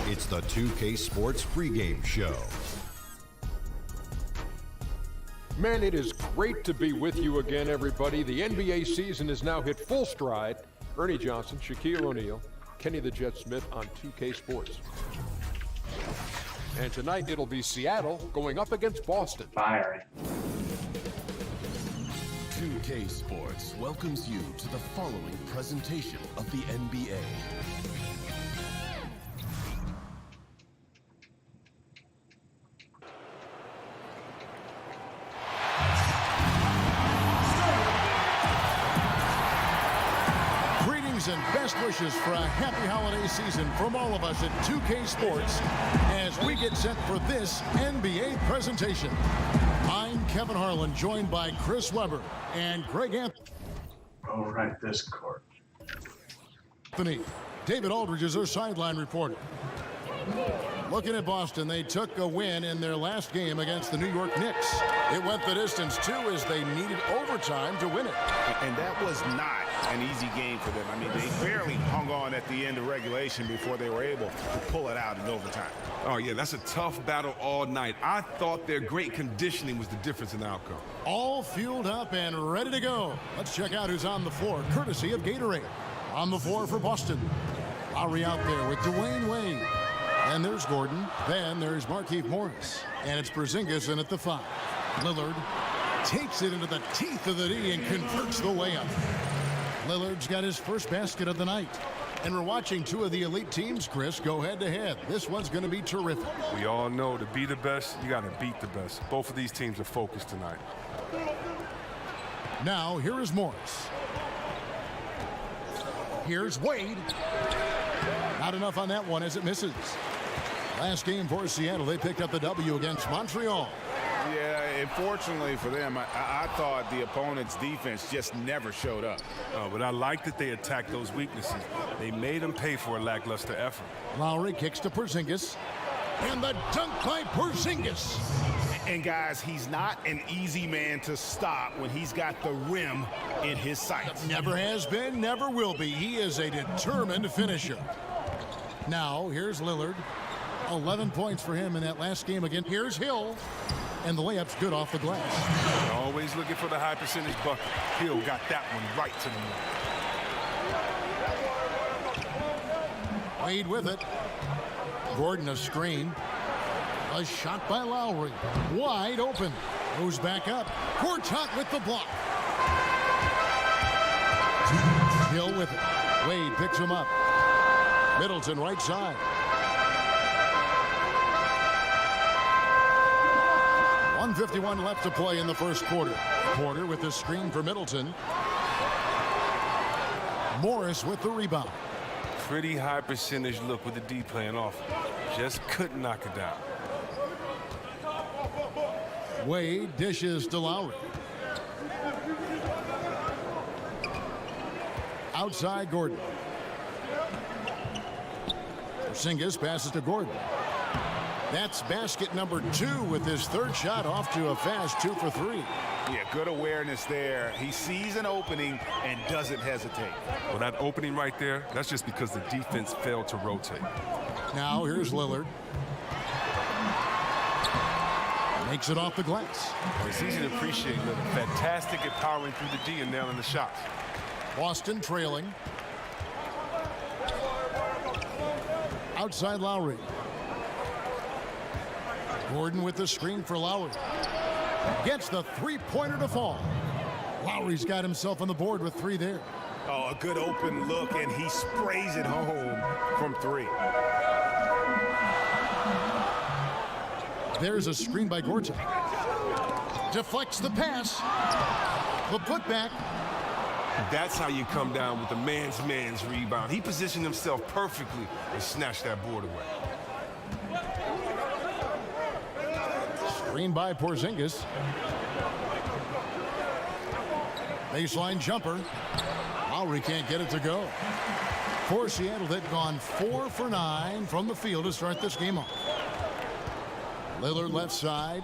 It's the 2K Sports pregame show. Man, it is great to be with you again, everybody. The NBA season has now hit full stride. Ernie Johnson, Shaquille O'Neal, Kenny the Jet Smith on 2K Sports. And tonight it'll be Seattle going up against Boston. Fiery. 2K Sports welcomes you to the following presentation of the NBA. And best wishes for a happy holiday season from all of us at 2K Sports as we get set for this NBA presentation. I'm Kevin Harlan, joined by Chris Webber and Greg Right this court. Anthony. David Aldridge is our sideline reporter. Looking at Boston, they took a win in their last game against the New York Knicks. It went the distance, too, as they needed overtime to win it. And that was not an easy game for them. I mean, they barely hung on at the end of regulation before they were able to pull it out in overtime. Oh, yeah, that's a tough battle all night. I thought their great conditioning was the difference in the outcome. All fueled up and ready to go. Let's check out who's on the floor, courtesy of Gatorade. On the floor for Boston, Lowry out there with Dwayne Wade. And there's Gordon. Then there's Markieff Morris. And it's Porzingis in at the 5. Lillard takes it into the teeth of the D and converts the layup. Lillard's got his first basket of the night. And we're watching two of the elite teams, Chris, go head-to-head. This one's going to be terrific. We all know to be the best, you got to beat the best. Both of these teams are focused tonight. Now, here is Morris. Here's Wade. Not enough on that one as it misses. Last game for Seattle, they picked up the W against Montreal. Yeah, unfortunately for them, I thought the opponent's defense just never showed up. But I like that they attacked those weaknesses. They made them pay for a lackluster effort. Lowry kicks to Porzingis. And the dunk by Porzingis. And guys, he's not an easy man to stop when he's got the rim in his sights. Never has been, never will be. He is a determined finisher. Now, here's Lillard. 11 points for him in that last game again. Here's Hill. And the layup's good off the glass. Always looking for the high percentage bucket. Hill got that one right to the middle. Wade with it. Gordon a screen. A shot by Lowry. Wide open. Goes back up. Gortat with the block. Hill with it. Wade picks him up. Middleton right side. 1:51 left to play in the first quarter. Porter with the screen for Middleton. Morris with the rebound. Pretty high percentage look with the D playing off. Just couldn't knock it down. Wade dishes to Lowry. Outside Gordon. Porzingis passes to Gordon. That's basket number 2 with his third shot off to a fast 2 for 3. Yeah, good awareness there. He sees an opening and doesn't hesitate. Well, that opening right there, that's just because the defense failed to rotate. Now here's Lillard. Makes it off the glass. Well, it's easy to appreciate Lillard. Fantastic at powering through the D and nailing the shots. Boston trailing. Outside Lowry. Gordon with the screen for Lowry. Gets the three-pointer to fall. Lowry's got himself on the board with 3 there. Oh, a good open look, and he sprays it home from 3. There's a screen by Gortat. Deflects the pass. The putback. That's how you come down with the man's rebound. He positioned himself perfectly and snatched that board away. Screen by Porzingis. Baseline jumper. Lowry can't get it to go. For Seattle, they've gone 4 for 9 from the field to start this game off. Lillard left side.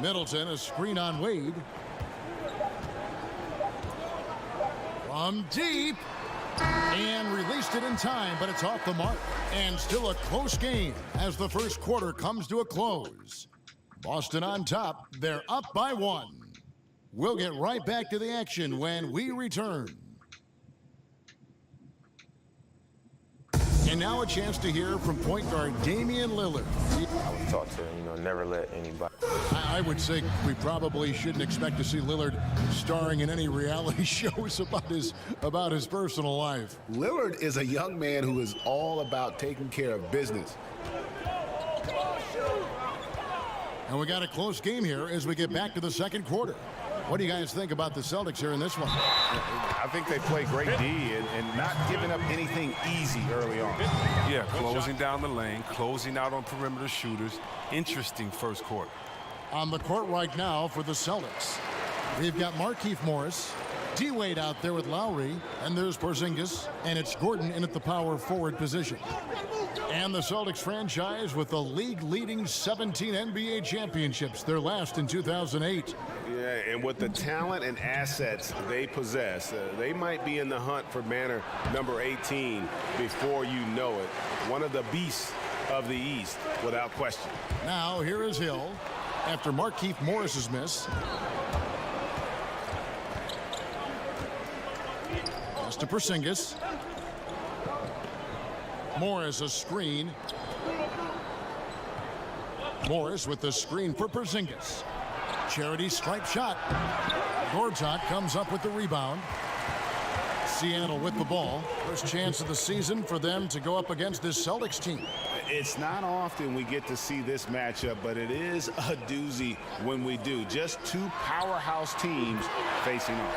Middleton, a screen on Wade. From deep, And released it in time, but it's off the mark. And still a close game as the first quarter comes to a close. Boston on top. They're up by 1. We'll get right back to the action when we return. And now a chance to hear from point guard Damian Lillard. I was taught to, never let anybody. I would say we probably shouldn't expect to see Lillard starring in any reality shows about his personal life. Lillard is a young man who is all about taking care of business. And we got a close game here as we get back to the second quarter. What do you guys think about the Celtics here in this one? I think they play great D and not giving up anything easy early on. Yeah, closing down the lane, closing out on perimeter shooters. Interesting first quarter. On the court right now for the Celtics, we've got Markieff Morris, D-Wade out there with Lowry, and there's Porzingis, and it's Gordon in at the power forward position. And the Celtics franchise with the league-leading 17 NBA championships, their last in 2008. Yeah, and with the talent and assets they possess, they might be in the hunt for banner number 18 before you know it. One of the beasts of the East, without question. Now, here is Hill after Markieff Morris's miss. Pass to Porzingis. Morris a screen. Morris with the screen for Porzingis. Charity stripe shot. Gortat comes up with the rebound. Seattle with the ball. First chance of the season for them to go up against this Celtics team. It's not often we get to see this matchup, but it is a doozy when we do. Just two powerhouse teams facing off.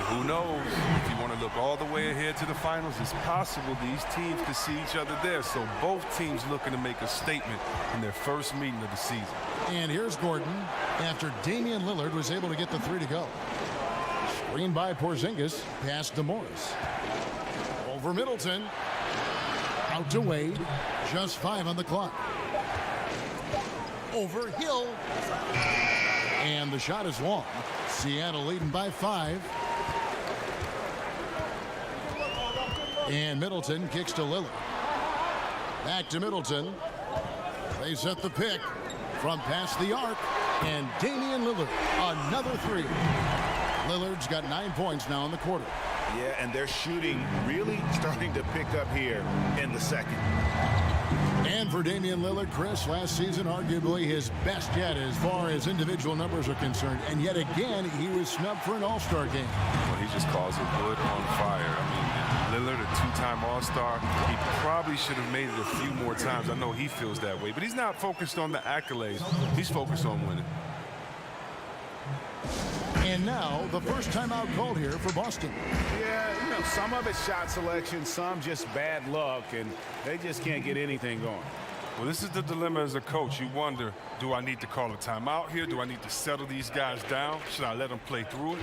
Who knows? If you want to look all the way ahead to the finals, it's possible these teams could see each other there. So both teams looking to make a statement in their first meeting of the season. And here's Gordon after Damian Lillard was able to get the three to go. Screen by Porzingis, pass to Morris. Over Middleton. Out to Wade. Just 5 on the clock. Over Hill. And the shot is long. Seattle leading by 5. And Middleton kicks to Lillard. Back to Middleton. They set the pick from past the arc. And Damian Lillard, another three. Lillard's got 9 points now in the quarter. Yeah, and their shooting really starting to pick up here in the second. And for Damian Lillard, Chris, last season arguably his best yet as far as individual numbers are concerned. And yet again, he was snubbed for an All-Star game. Well, he just calls it wood on fire. I mean, Lillard, a two-time All-Star, he probably should have made it a few more times. I know he feels that way, but he's not focused on the accolades. He's focused on winning. And now, the first timeout called here for Boston. Yeah, some of it's shot selection, some just bad luck, and they just can't get anything going. Well, this is the dilemma as a coach. You wonder, do I need to call a timeout here? Do I need to settle these guys down? Should I let them play through it?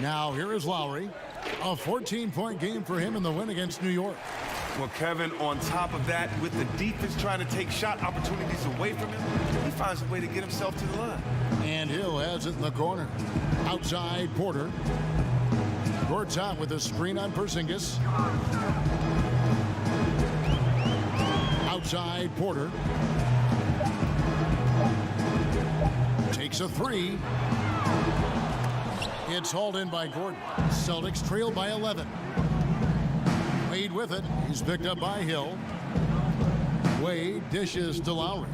Now, here is Lowry. A 14-point game for him in the win against New York. Well, Kevin, on top of that, with the defense trying to take shot opportunities away from him, he finds a way to get himself to the line. And Hill has it in the corner. Outside, Porter. Gortat with a screen on Porzingis. Outside, Porter. Takes a three. It's hauled in by Gordon. Celtics trail by 11. Wade with it. He's picked up by Hill. Wade dishes to Lowry.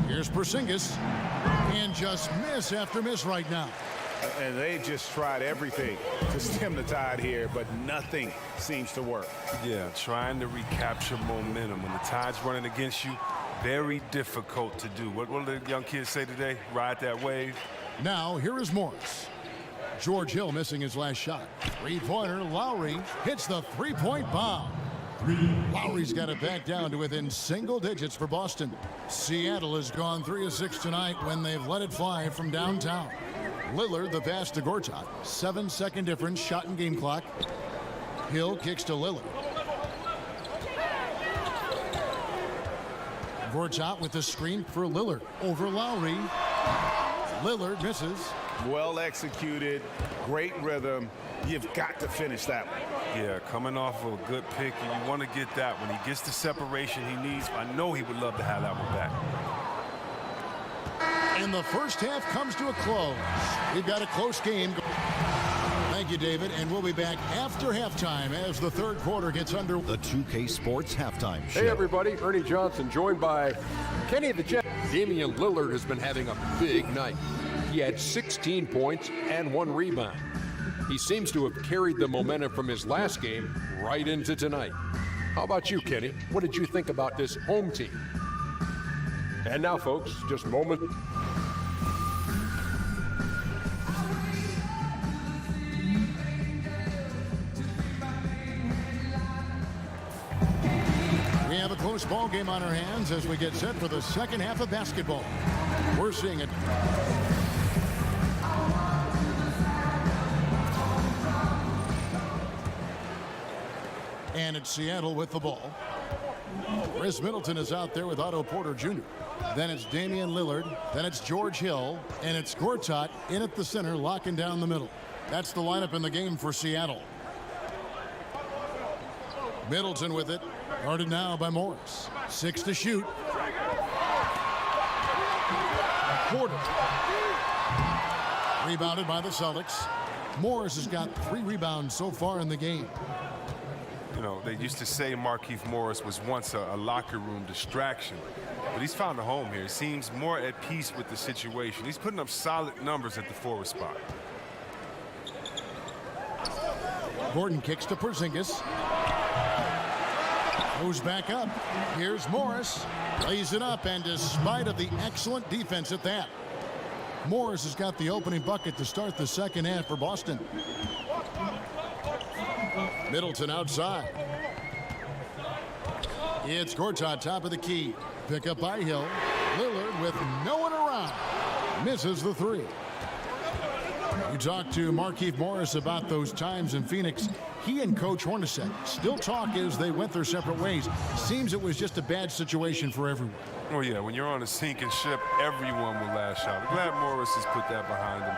Here's Porzingis. And just miss after miss right now. And they just tried everything to stem the tide here, but nothing seems to work. Yeah, trying to recapture momentum. When the tide's running against you, very difficult to do. What do the young kids say today? Ride that wave. Now, here is Morris. George Hill missing his last shot. Three-pointer, Lowry hits the three-point bomb. Lowry's got it back down to within single digits for Boston. Seattle has gone 3 of 6 tonight when they've let it fly from downtown. Lillard, the pass to Gortat. 7-second difference, shot and game clock. Hill kicks to Lillard. Gortat with the screen for Lillard. Over Lowry. Lillard misses. Well executed, great rhythm. You've got to finish that one. Yeah, coming off of a good pick, and you want to get that. When he gets the separation he needs, I know he would love to have that one back. And the first half comes to a close. We've got a close game. Thank you, David, and we'll be back after halftime as the third quarter gets under. The 2K Sports Halftime Show. Hey everybody, Ernie Johnson joined by Kenny the Jet. Damian Lillard has been having a big night. He had 16 points and 1 rebound. He seems to have carried the momentum from his last game right into tonight. How about you, Kenny? What did you think about this home team? And now, folks, just a moment. We have a close ball game on our hands as we get set for the second half of basketball. We're seeing it. And it's Seattle with the ball. Chris Middleton is out there with Otto Porter Jr. Then it's Damian Lillard. Then it's George Hill. And it's Gortat in at the center, locking down the middle. That's the lineup in the game for Seattle. Middleton with it. Guarded now by Morris. 6 to shoot. Porter. Rebounded by the Celtics. Morris has got 3 rebounds so far in the game. You know, they used to say Markieff Morris was once a locker room distraction, but he's found a home here. He seems more at peace with the situation. He's putting up solid numbers at the forward spot. Gordon kicks to Porzingis. Goes back up. Here's Morris. Lays it up, and despite of the excellent defense at that, Morris has got the opening bucket to start the second half for Boston. Middleton outside. It's Gortat, top of the key. Pick up by Hill. Lillard with no one around. Misses the 3. You talked to Markieff Morris about those times in Phoenix. He and Coach Hornacek still talk as they went their separate ways. Seems it was just a bad situation for everyone. Oh, yeah, when you're on a sinking ship, everyone will lash out. I'm glad Morris has put that behind him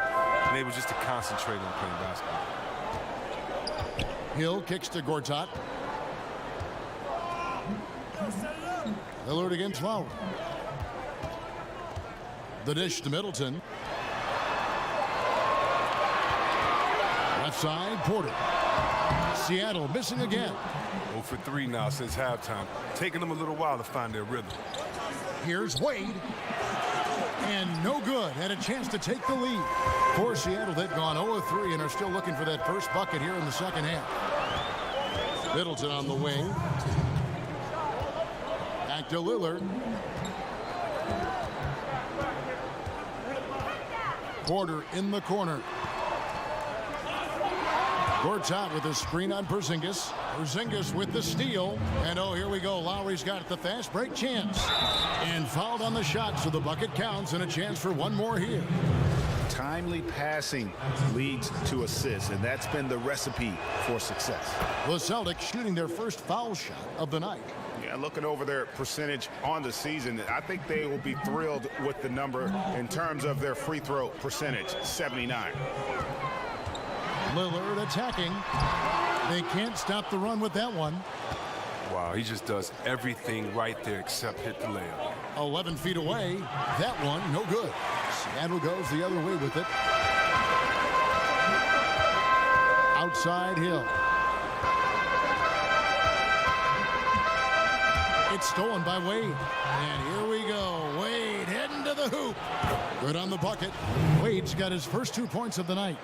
and able just to concentrate on playing basketball. Hill kicks to Gortat. Lillard against Lowry. The dish to Middleton. Left side, Porter. Seattle missing again. 0 for 3 now since halftime. Taking them a little while to find their rhythm. Here's Wade. And no good. Had a chance to take the lead. For Seattle, they've gone 0-3 and are still looking for that first bucket here in the second half. Middleton on the wing. Back to Lillard. Porter in the corner. Gortat with a screen on Porzingis. Porzingis with the steal. And oh, here we go. Lowry's got the fast break chance. And fouled on the shot, so the bucket counts and a chance for one more here. Timely passing leads to assists, and that's been the recipe for success. The Celtics shooting their first foul shot of the night. Yeah, looking over their percentage on the season, I think they will be thrilled with the number in terms of their free throw percentage, 79. Lillard attacking. They can't stop the run with that one. Wow, he just does everything right there except hit the layup. 11 feet away. That one, no good. Seattle goes the other way with it. Outside Hill. It's stolen by Wade. And here we go. Wade heading to the hoop. Good on the bucket. Wade's got his first 2 points of the night.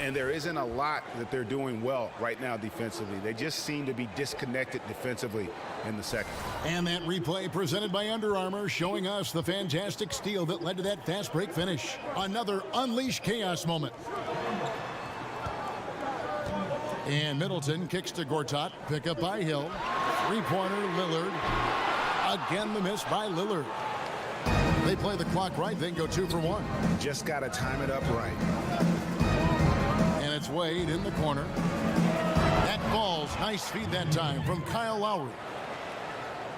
And there isn't a lot that they're doing well right now defensively. They just seem to be disconnected defensively in the second. And that replay presented by Under Armour, showing us the fantastic steal that led to that fast break finish. Another unleashed chaos moment. And Middleton kicks to Gortat. Pick up by Hill. Three-pointer, Lillard. Again, the miss by Lillard. They play the clock right, then go 2 for 1. Just got to time it up right. And it's Wade in the corner. That falls. Nice feed that time from Kyle Lowry.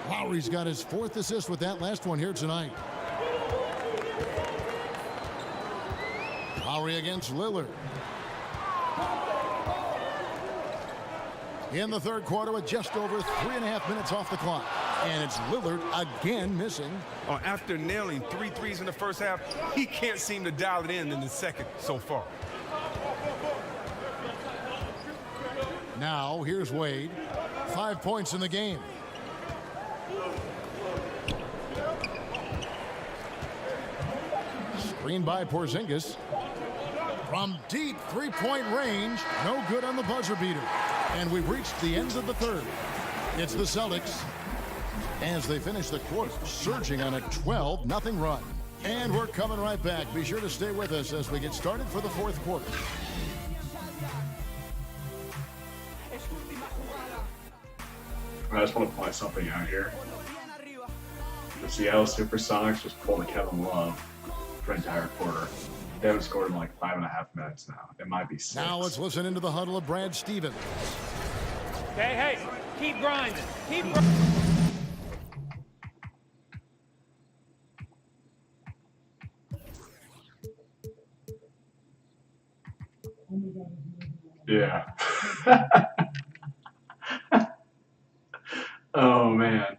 Lowry's got his 4th assist with that last one here tonight. Lowry against Lillard. In the third quarter with just over 3.5 minutes off the clock. And it's Lillard again missing. After nailing 3 threes in the first half, he can't seem to dial it in the second so far. Now, here's Wade. 5 points in the game. Screen by Porzingis. From deep three-point range, no good on the buzzer beater. And we've reached the end of the third. It's the Celtics as they finish the quarter, surging on a 12-0 run. And we're coming right back. Be sure to stay with us as we get started for the fourth quarter. I just want to point something out here. The Seattle SuperSonics just pulled a Kevin Love for an entire quarter. They haven't scored in like 5.5 minutes now. It might be 6. Now let's listen into the huddle of Brad Stevens. Hey, keep grinding. Keep grinding. Yeah. Oh, man.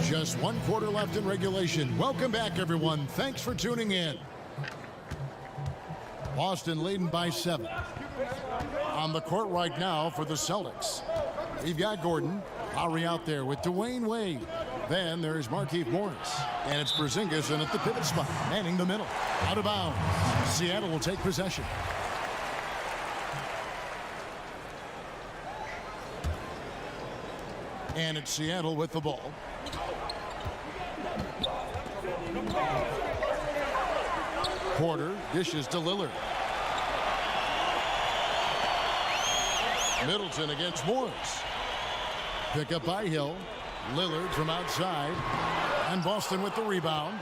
Just 1 quarter left in regulation. Welcome back, everyone. Thanks for tuning in. Boston leading by 7. On the court right now for the Celtics. We've got Gordon. Lowry out there with Dwayne Wade. Then there's Markieff Morris. And it's Porzingis in at the pivot spot, manning the middle. Out of bounds. Seattle will take possession. And it's Seattle with the ball. Porter dishes to Lillard. Middleton against Morris. Pick up by Hill. Lillard from outside. And Boston with the rebound.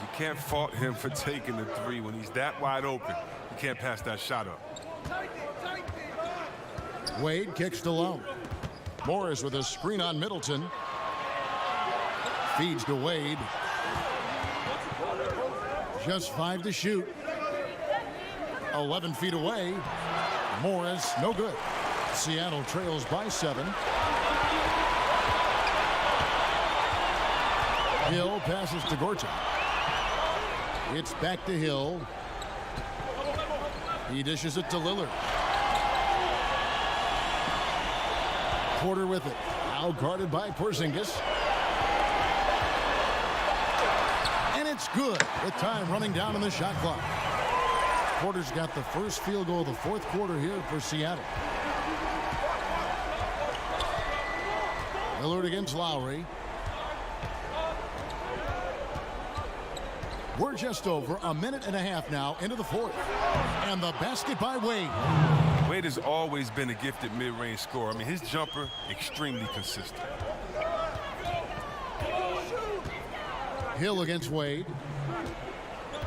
You can't fault him for taking the 3 when he's that wide open. You can't pass that shot up. Wade kicks to Lowry. Morris with a screen on Middleton. Feeds to Wade. Just 5 to shoot. 11 feet away. Morris, no good. Seattle trails by 7. Hill passes to Gortat. It's back to Hill. He dishes it to Lillard. Porter with it. Now guarded by Porzingis. And it's good with time running down on the shot clock. Porter's got the first field goal of the fourth quarter here for Seattle. Lillard against Lowry. We're just over a minute and a half now into the fourth. And the basket by Wade. Wade has always been a gifted mid-range scorer. I mean, his jumper, extremely consistent. Hill against Wade.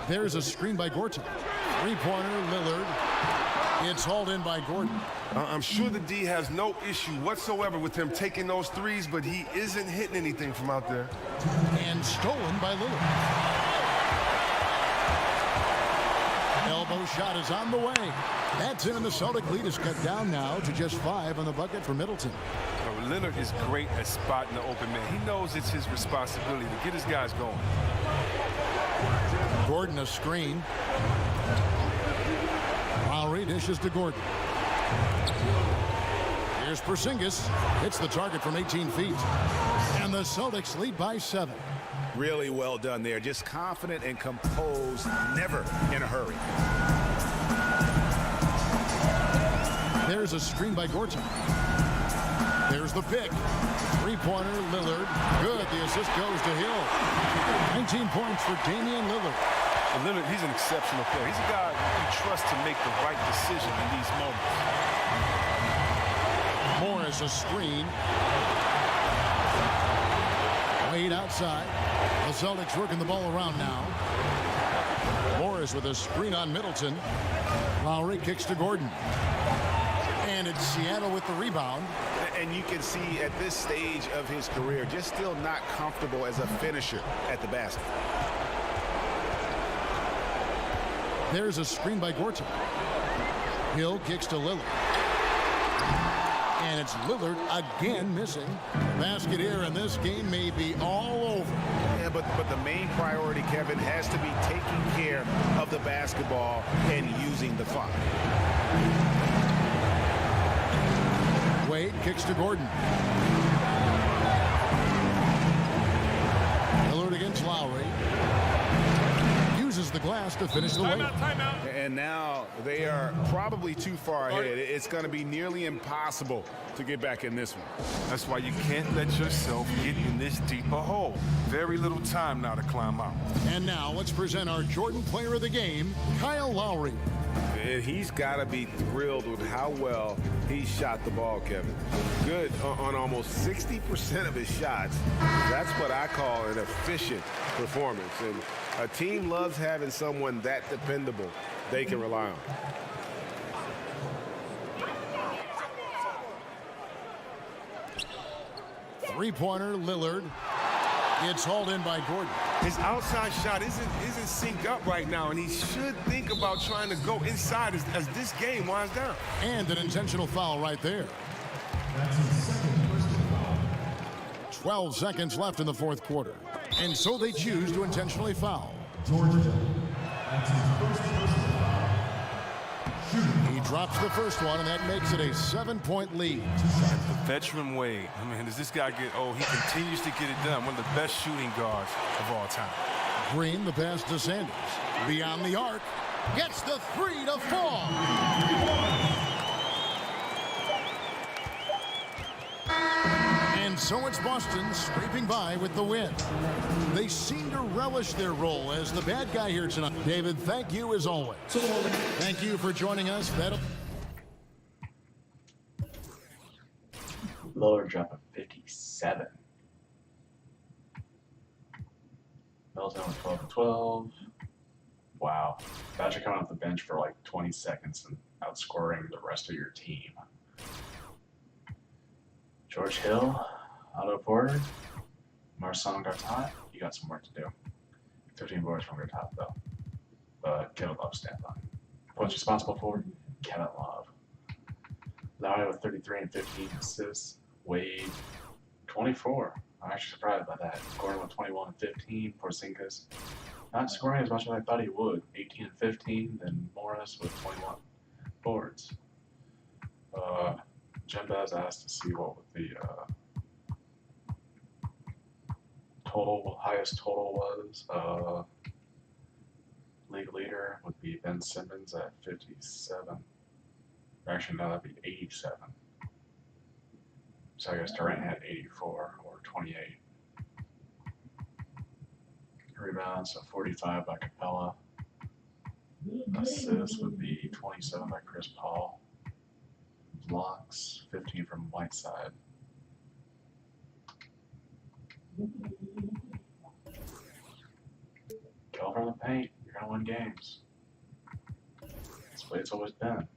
There's a screen by Gortat. Three-pointer, Lillard. It's hauled in by Gordon. I'm sure the D has no issue whatsoever with him taking those threes, but he isn't hitting anything from out there. And stolen by Lillard. Elbow shot is on the way. That's in, and the Celtic lead is cut down now to just 5 on the bucket for Middleton. Leonard is great at spotting the open man. He knows it's his responsibility to get his guys going. Gordon a screen. Lowry dishes to Gordon. Here's Porzingis. Hits the target from 18 feet. And the Celtics lead by 7. Really well done there. Just confident and composed, never in a hurry. There's a screen by Gortat. There's the pick. Three-pointer, Lillard. Good. The assist goes to Hill. 19 points for Damian Lillard. And Lillard, he's an exceptional player. He's a guy you trust to make the right decision in these moments. Morris a screen. Wade outside. The Celtics working the ball around now. Morris with a screen on Middleton. Lowry kicks to Gordon. And it's Seattle with the rebound. And you can see at this stage of his career, just still not comfortable as a finisher at the basket. There's a screen by Gorton. Hill kicks to Lillard. And it's Lillard again missing. The basket here, and this game may be all over. Yeah, but the main priority, Kevin, has to be taking care of the basketball and using the clock. Wade kicks to Gordon. Lillard against Lowry. Uses the glass to finish the layup. Timeout. And now they are probably too far ahead. It's going to be nearly impossible to get back in this one. That's why you can't let yourself get in this deep a hole. Very little time now to climb out. And now let's present our Jordan Player of the Game, Kyle Lowry. And he's got to be thrilled with how well he shot the ball, Kevin. Good on almost 60% of his shots. That's what I call an efficient performance. And a team loves having someone that dependable they can rely on. Three-pointer, Lillard. It's hauled in by Gordon. His outside shot isn't synced up right now, and he should think about trying to go inside as this game winds down. And an intentional foul right there. 12 seconds left in the fourth quarter. And so they choose to intentionally foul. He drops the first one, and that makes it a 7-point lead. The veteran Wade. I mean, does this guy get old? He continues to get it done. One of the best shooting guards of all time. Green, the pass to Sanders. Beyond the arc. Gets the three to fall. And so it's Boston scraping by with the win. They seem to relish their role as the bad guy here tonight. David, thank you as always. Thank you for joining us. Lillard dropping 57. Middleton with 12 and 12. Wow. Imagine coming off the bench for like 20 seconds and outscoring the rest of your team. George Hill, Otto Porter, Marcin Gortat. You got some work to do. 15 boards from Gortat though. But Kevin Love stand by. Points responsible for? Kevin Love. Lowry with 33 and 15 assists. Wade, 24. I'm actually surprised by that. Gordon with 21 and 15. Porzingis not scoring as much as I thought he would. 18 and 15. Then Morris with 21 boards. Jembaz asked to see what the highest total was. League leader would be Ben Simmons at 57. Actually, no, that'd be 87. So I guess Durant had 84 or 28. Rebounds, so 45 by Capella. Assists would be 27 by Chris Paul. Blocks, 15 from Whiteside. Go over the paint. You're going to win games. That's the way it's always been.